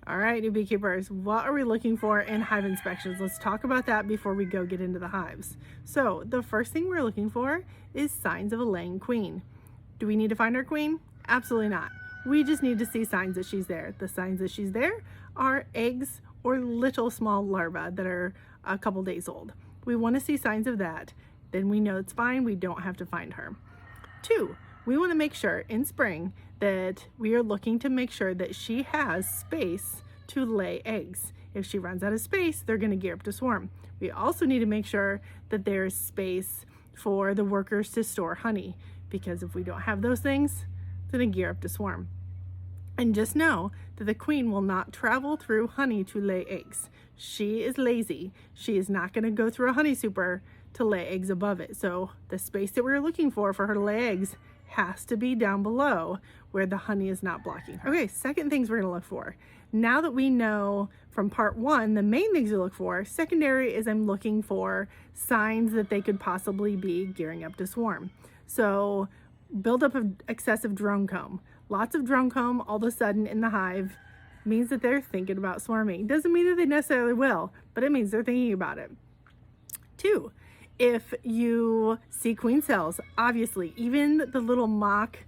All right, new beekeepers, what are we looking for in hive inspections? Let's talk about that before we go get into the hives. So the first thing we're looking for is signs of a laying queen. Do we need to find our queen? Absolutely not. We just need to see signs that she's there. The signs that she's there are eggs or little small larvae that are a couple days old. We want to see signs of that. Then we know it's fine. We don't have to find her. 2, we want to make sure in spring that we are looking to make sure that she has space to lay eggs. If she runs out of space, they're going to gear up to swarm. We also need to make sure that there's space for the workers to store honey, because if we don't have those things, it's going to gear up to swarm. And just know that the queen will not travel through honey to lay eggs. She is lazy. She is not going to go through a honey super to lay eggs above it. So the space that we're looking for her to lay eggs has to be down below where the honey is not blocking her. Okay, second things we're going to look for. Now that we know from part 1 the main things to look for, secondary is I'm looking for signs that they could possibly be gearing up to swarm. So buildup of excessive drone comb. Lots of drone comb all of a sudden in the hive means that they're thinking about swarming. Doesn't mean that they necessarily will, but it means they're thinking about it. 2, if you see queen cells, obviously, even the little mock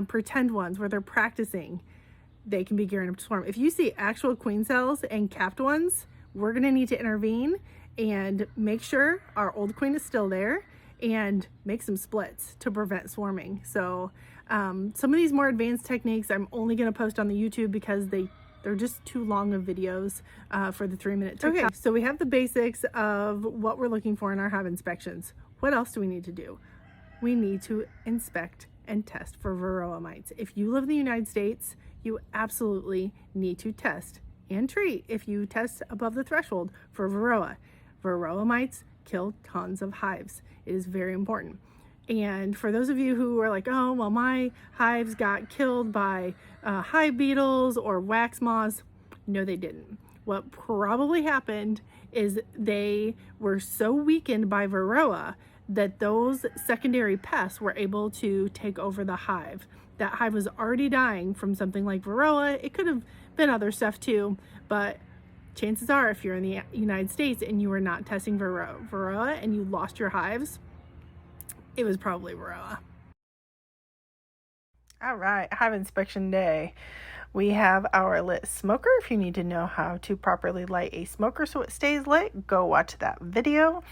pretend ones where they're practicing, they can be gearing up to swarm. If you see actual queen cells and capped ones, we're gonna need to intervene and make sure our old queen is still there and make some splits to prevent swarming. So some of these more advanced techniques I'm only gonna post on the YouTube because they're just too long of videos for the 3-minute TikTok. Okay, so we have the basics of what we're looking for in our hive inspections. What else do we need to do? We need to inspect and test for Varroa mites. If you live in the United States, you absolutely need to test and treat if you test above the threshold for Varroa. Varroa mites kill tons of hives. It is very important. And for those of you who are like, oh, well, my hives got killed by hive beetles or wax moths, no, they didn't. What probably happened is they were so weakened by Varroa that those secondary pests were able to take over the hive. That hive was already dying from something like Varroa. It could have been other stuff too, but chances are if you're in the United States and you were not testing Varroa and you lost your hives, it was probably Varroa. All right, hive inspection day. We have our lit smoker. If you need to know how to properly light a smoker so it stays lit, go watch that video.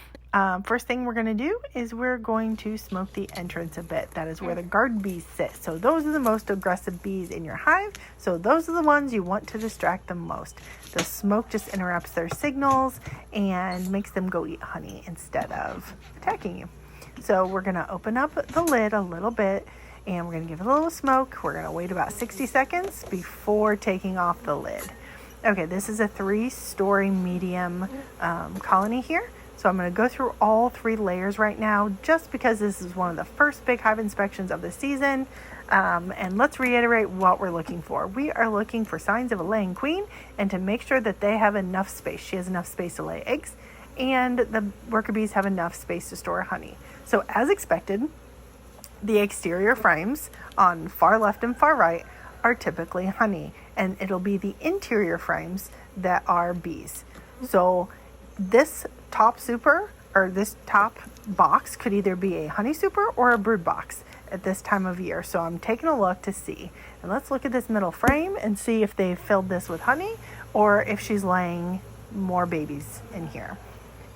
First thing we're going to do is we're going to smoke the entrance a bit. That is where the guard bees sit. So those are the most aggressive bees in your hive. So those are the ones you want to distract them most. The smoke just interrupts their signals and makes them go eat honey instead of attacking you. So we're going to open up the lid a little bit and we're going to give it a little smoke. We're going to wait about 60 seconds before taking off the lid. Okay, this is a 3-story medium colony here. So I'm going to go through all 3 layers right now just because this is one of the first big hive inspections of the season. And let's reiterate what we're looking for. We are looking for signs of a laying queen and to make sure that they have enough space. She has enough space to lay eggs and the worker bees have enough space to store honey. So as expected, the exterior frames on far left and far right are typically honey, and it'll be the interior frames that are bees. So this top super or this top box could either be a honey super or a brood box at this time of year. So I'm taking a look to see, and let's look at this middle frame and see if they've filled this with honey or if she's laying more babies in here.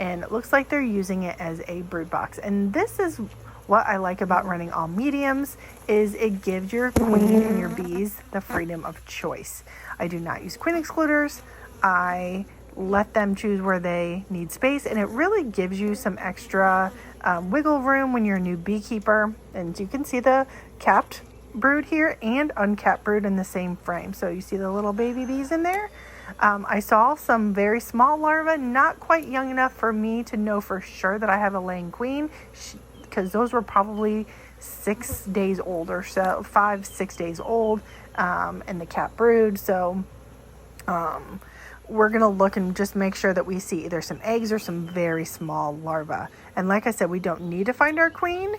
And it looks like they're using it as a brood box. And this is what I like about running all mediums, is it gives your queen and your bees the freedom of choice. I do not use queen excluders. I let them choose where they need space, and it really gives you some extra wiggle room when you're a new beekeeper. And you can see the capped brood here and uncapped brood in the same frame. So you see the little baby bees in there. I saw some very small larvae, not quite young enough for me to know for sure that I have a laying queen, because those were probably 6 days old or so, 5-6 days old, in the capped brood. So we're going to look and just make sure that we see either some eggs or some very small larvae. And like I said, we don't need to find our queen,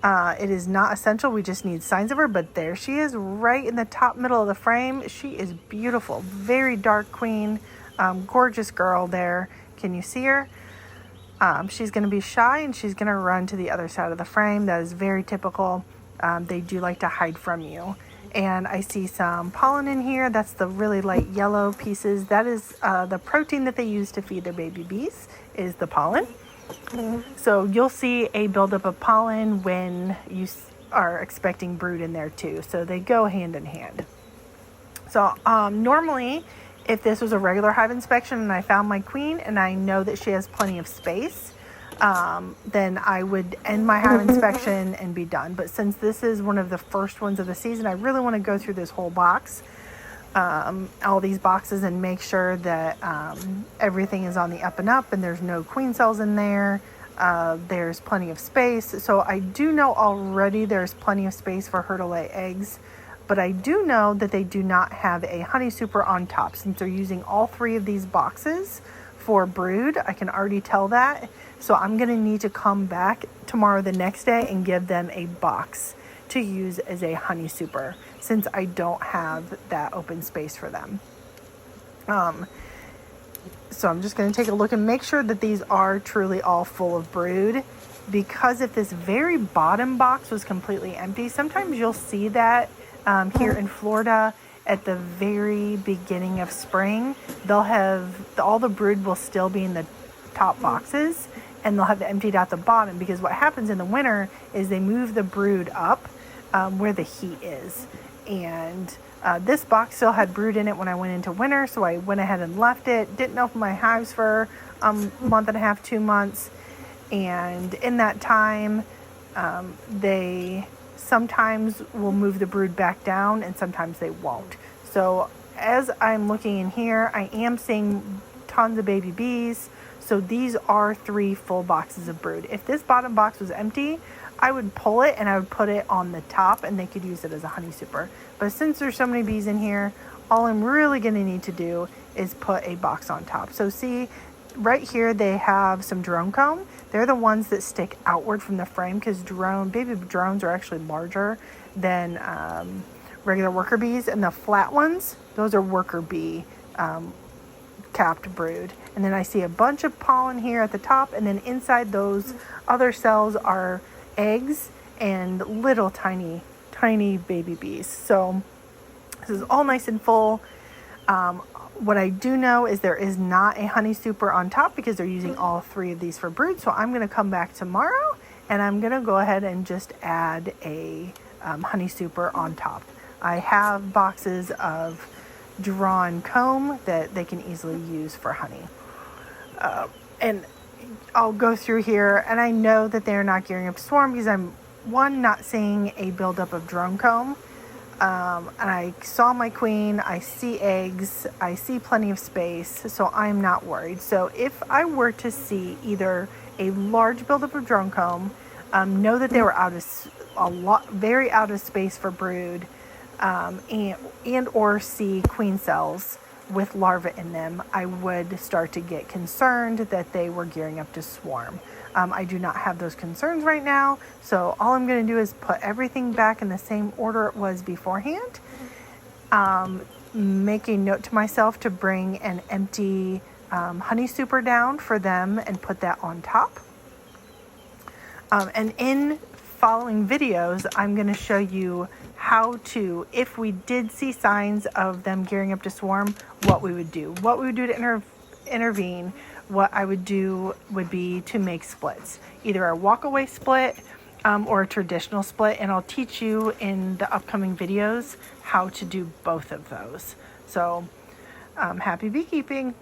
It is not essential. We just need signs of her, but there she is right in the top middle of the frame. She is beautiful, very dark queen, gorgeous girl there. Can you see her? She's going to be shy and she's going to run to the other side of the frame. That is very typical. They do like to hide from you. And I see some pollen in here. That's the really light yellow pieces. That is the protein that they use to feed their baby bees, is the pollen. So you'll see a buildup of pollen when you are expecting brood in there too. So they go hand in hand. So normally, if this was a regular hive inspection and I found my queen and I know that she has plenty of space, then I would end my hive inspection and be done. But since this is one of the first ones of the season, I really want to go through this whole box, all these boxes, and make sure that everything is on the up and up and there's no queen cells in there. There's plenty of space. So I do know already there's plenty of space for her to lay eggs, but I do know that they do not have a honey super on top since they're using all 3 of these boxes for brood. I can already tell that. So I'm going to need to come back tomorrow, the next day, and give them a box to use as a honey super since I don't have that open space for them. So I'm just going to take a look and make sure that these are truly all full of brood, because if this very bottom box was completely empty, sometimes you'll see that here in Florida at the very beginning of spring, they'll have all the brood will still be in the top boxes and they'll have it emptied out the bottom, because what happens in the winter is they move the brood up where the heat is. And this box still had brood in it when I went into winter, so I went ahead and left it. Didn't open my hives for a month and a half, 2 months. And in that time, they sometimes will move the brood back down and sometimes they won't. So as I'm looking in here, I am seeing tons of baby bees. So these are 3 full boxes of brood. If this bottom box was empty, I would pull it and I would put it on the top and they could use it as a honey super. But since there's so many bees in here, all I'm really going to need to do is put a box on top. So see, right here they have some drone comb. They're the ones that stick outward from the frame, because baby drones are actually larger than regular worker bees. And the flat ones, those are worker bee capped brood. And then I see a bunch of pollen here at the top, and then inside those other cells are eggs and little tiny baby bees. So this is all nice and full. What I do know is there is not a honey super on top because they're using all 3 of these for brood. So I'm going to come back tomorrow and I'm going to go ahead and just add a honey super on top. I have boxes of drawn comb that they can easily use for honey. And I'll go through here, and I know that they're not gearing up to swarm because I'm, not seeing a buildup of drone comb. And I saw my queen, I see eggs, I see plenty of space, so I'm not worried. So if I were to see either a large buildup of drone comb, know that they were very out of space for brood, and or see queen cells with larvae in them, I would start to get concerned that they were gearing up to swarm. I do not have those concerns right now, so all I'm going to do is put everything back in the same order it was beforehand. Make a note to myself to bring an empty honey super down for them and put that on top. And in following videos, I'm going to show you how to, if we did see signs of them gearing up to swarm, what we would do. What we would do to intervene. What I would do would be to make splits, either a walk-away split or a traditional split, and I'll teach you in the upcoming videos how to do both of those. So happy beekeeping!